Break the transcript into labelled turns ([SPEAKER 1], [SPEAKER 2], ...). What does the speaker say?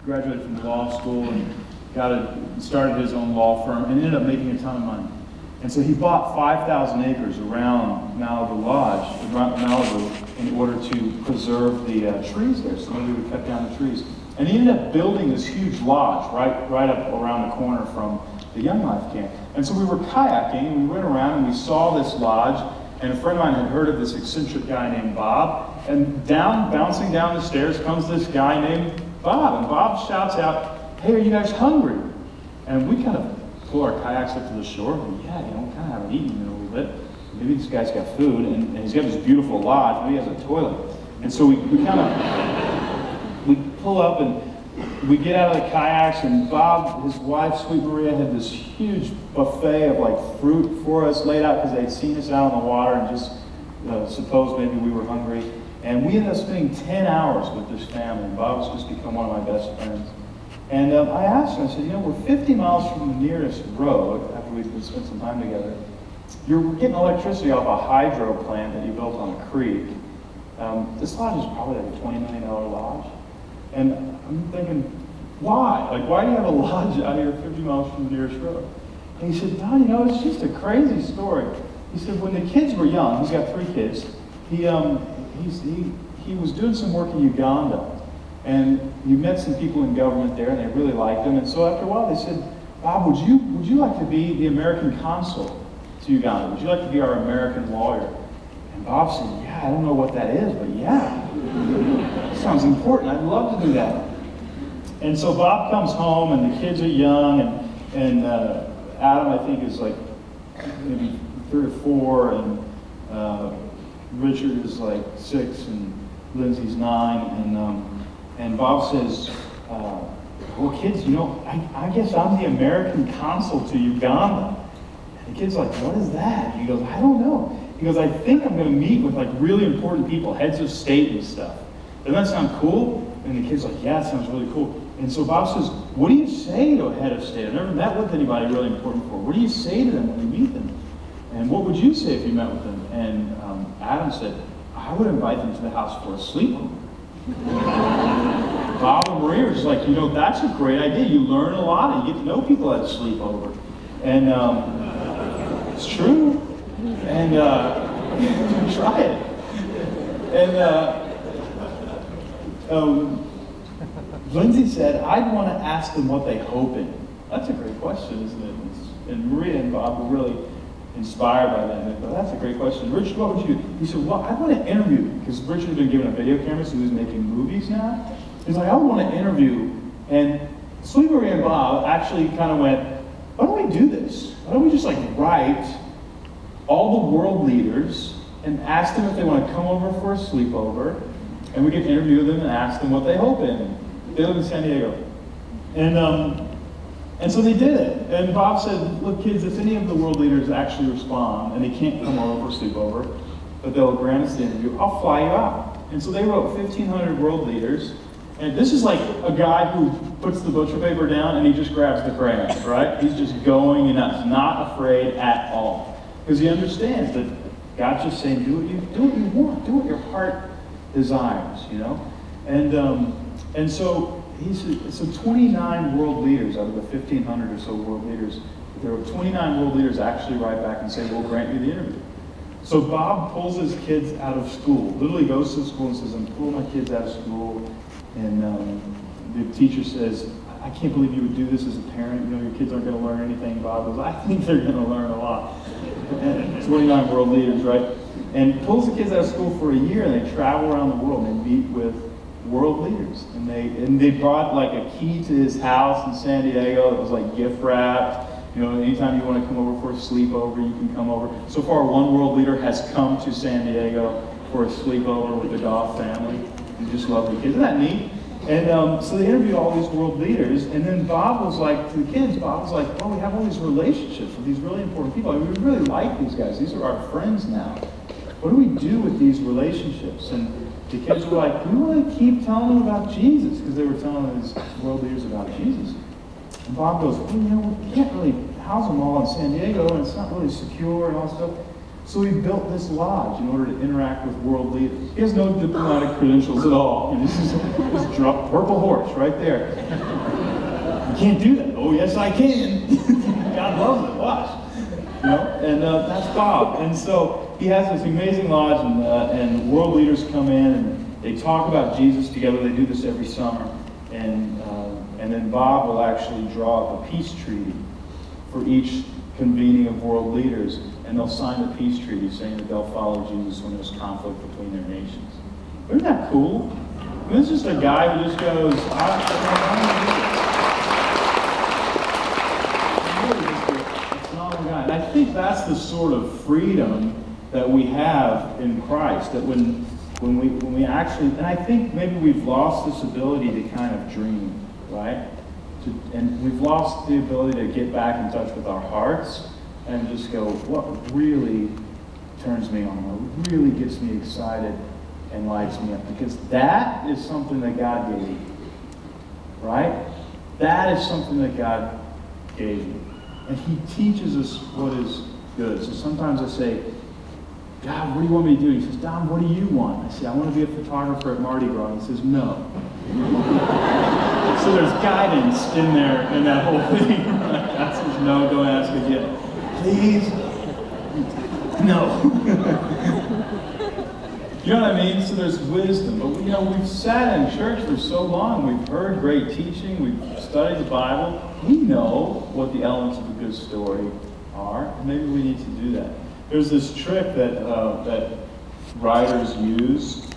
[SPEAKER 1] graduated from law school and started his own law firm and ended up making a ton of money. And so he bought 5,000 acres around Malibu Lodge, around Malibu, in order to preserve the trees there, so nobody would cut down the trees. And he ended up building this huge lodge right up around the corner from the Young Life camp. And so we were kayaking, and we went around and we saw this lodge, and a friend of mine had heard of this eccentric guy named Bob, and bouncing down the stairs comes this guy named Bob, and Bob shouts out, "Hey, are you guys hungry?" And we kind of pull our kayaks up to the shore, and yeah, we kind of haven't eaten in a little bit. Maybe this guy's got food, and he's got this beautiful lodge, maybe he has a toilet. And so we pull up and we get out of the kayaks, and Bob, his wife, Sweet Maria, had this huge buffet of like fruit for us laid out because they'd seen us out on the water and just supposed maybe we were hungry. And we ended up spending 10 hours with this family. Bob's just become one of my best friends. And I asked him, I said, we're 50 miles from the nearest road after we've spent some time together. You're getting electricity off a hydro plant that you built on a creek. This lodge is probably like a $20 million lodge. And I'm thinking, why? Like, why do you have a lodge out here 50 miles from the nearest road? And he said, Don, it's just a crazy story. He said, when the kids were young, he's got 3 kids, he was doing some work in Uganda. And he met some people in government there, and they really liked him. And so after a while, they said, Bob, would you like to be the American consul to Uganda? Would you like to be our American lawyer? And Bob said, yeah, I don't know what that is, but yeah. Sounds important. I'd love to do that. And so Bob comes home, and the kids are young, and Adam, I think, is like maybe 3 or 4, and Richard is like 6, and Lindsay's 9, and Bob says, well, kids, I guess I'm the American consul to Uganda. And the kid's like, what is that? He goes, I don't know. He goes, I think I'm going to meet with like really important people, heads of state and stuff. Doesn't that sound cool? And the kid's like, yeah, it sounds really cool. And so Bob says, what do you say to a head of state? I've never met with anybody really important before. What do you say to them when you meet them? And what would you say if you met with them? And Adam said, I would invite them to the house for a sleepover. Bob and Maria were just like, that's a great idea. You learn a lot and you get to know people at a sleepover. And it's true. And try it. And Lindsay said, I'd want to ask them what they hope in. That's a great question, isn't it? And Maria and Bob were really inspired by that. But that's a great question. Richard, what would you do? He said, well, I want to interview, because Richard had been given a video camera, so he was making movies now. He's like, I want to interview. And Sweet Maria and Bob actually kind of went, why don't we do this? Why don't we just like write all the world leaders and ask them if they want to come over for a sleepover, and we can interview them and ask them what they hope in. They live in San Diego. And so they did it. And Bob said, look, kids, if any of the world leaders actually respond and they can't come over for a sleepover, but they'll grant us the interview, I'll fly you out. And so they wrote 1,500 world leaders. And this is like a guy who puts the butcher paper down and he just grabs the crayons, right? He's just going nuts, not afraid at all. Because he understands that God's just saying, do what you want, do what your heart desires, And so he said, so 29 world leaders out of the 1,500 or so world leaders, there were 29 world leaders actually write back and say, we'll grant you the interview. So Bob pulls his kids out of school, literally goes to school and says, I'm pulling my kids out of school. And the teacher says, I can't believe you would do this as a parent. Your kids aren't going to learn anything. Bob goes, I think they're going to learn a lot. And 29 world leaders, right? And pulls the kids out of school for a year, and they travel around the world and they meet with world leaders. And they brought like a key to his house in San Diego that was like gift wrapped. Anytime you want to come over for a sleepover, you can come over. So far, one world leader has come to San Diego for a sleepover with the Goff family. And just lovely kids. Isn't that neat? And so they interviewed all these world leaders, and then Bob was like, to the kids, Bob was like, well, we have all these relationships with these really important people. I mean, we really like these guys. These are our friends now. What do we do with these relationships? And the kids were like, we want to keep telling them about Jesus, because they were telling these world leaders about Jesus. And Bob goes, well, we can't really house them all in San Diego, and it's not really secure and all that stuff. So he built this lodge in order to interact with world leaders. He has no diplomatic credentials at all. This is this purple horse right there. You can't do that. Oh, yes, I can. God loves it. Watch. You know, and that's Bob. And so he has this amazing lodge, and world leaders come in and they talk about Jesus together. They do this every summer, and then Bob will actually draw up a peace treaty for each convening of world leaders, and they'll sign the peace treaty saying that they'll follow Jesus when there's conflict between their nations. Isn't that cool? I mean, this is just a guy who just goes, I'm going to do this. And I think that's the sort of freedom that we have in Christ, that when we actually, and I think maybe we've lost this ability to kind of dream, right? And we've lost the ability to get back in touch with our hearts and just go, what really turns me on, what really gets me excited and lights me up? Because that is something that God gave you, right? That is something that God gave you. And he teaches us what is good. So sometimes I say, God, what do you want me to do? He says, Don, what do you want? I say, I want to be a photographer at Mardi Gras. And he says, no. So there's guidance in there, in that whole thing. God says, no, don't ask again. Please? No. You know what I mean? So there's wisdom. But we've sat in church for so long. We've heard great teaching. We've studied the Bible. We know what the elements of a good story are. And maybe we need to do that. There's this trick that writers use